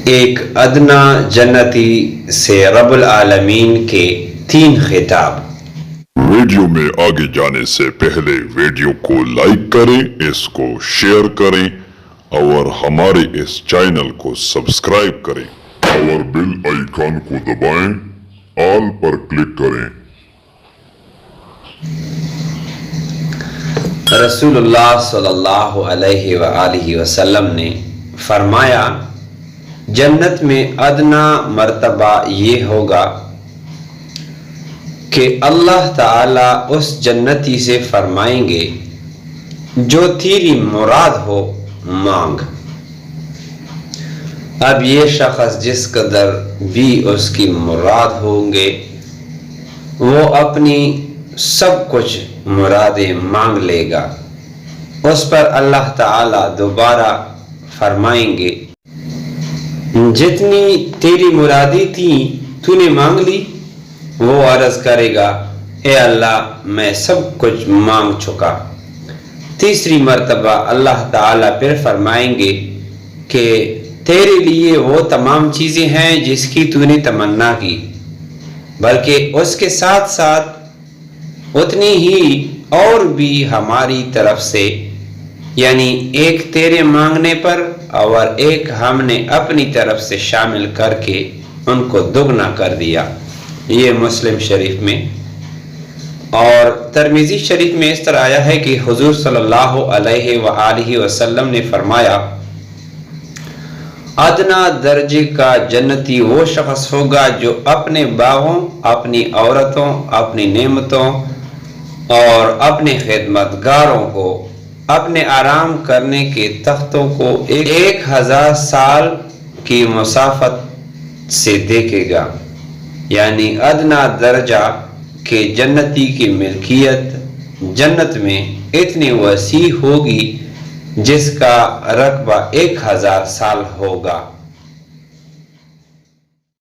ایک ادنا جنتی سے رب العالمین کے 3 خطاب۔ ویڈیو میں آگے جانے سے پہلے ویڈیو کو لائک کریں، اس کو شیئر کریں اور ہمارے اس چینل کو سبسکرائب کریں اور بیل آئیکن کو دبائیں، آل پر کلک کریں۔ رسول اللہ صلی اللہ علیہ وآلہ وسلم نے فرمایا، جنت میں ادنا مرتبہ یہ ہوگا کہ اللہ تعالیٰ اس جنتی سے فرمائیں گے جو تیری مراد ہو مانگ۔ اب یہ شخص جس قدر بھی اس کی مراد ہوں گے وہ اپنی سب کچھ مرادیں مانگ لے گا۔ اس پر اللہ تعالیٰ دوبارہ فرمائیں گے، جتنی تیری مرادی تھی تو نے مانگ لی؟ وہ عرض کرے گا، اے اللہ میں سب کچھ مانگ چکا۔ تیسری مرتبہ اللہ تعالیٰ پھر فرمائیں گے کہ تیرے لیے وہ تمام چیزیں ہیں جس کی تو نے تمنا کی، بلکہ اس کے ساتھ ساتھ اتنی ہی اور بھی ہماری طرف سے، یعنی ایک تیرے مانگنے پر اور ایک ہم نے اپنی طرف سے شامل کر کے ان کو دگنا کر دیا۔ یہ مسلم شریف میں اور ترمذی شریف میں اس طرح آیا ہے کہ حضور صلی اللہ علیہ وآلہ وسلم نے فرمایا، ادنا درجے کا جنتی وہ شخص ہوگا جو اپنے باغوں، اپنی عورتوں، اپنی نعمتوں اور اپنے خدمتگاروں کو اپنے آرام کرنے کے تختوں کو 1000 سال کی مسافت سے دیکھے گا۔ یعنی ادنا درجہ کہ جنتی کی ملکیت جنت میں اتنی وسیع ہوگی جس کا رقبہ 1000 سال ہوگا۔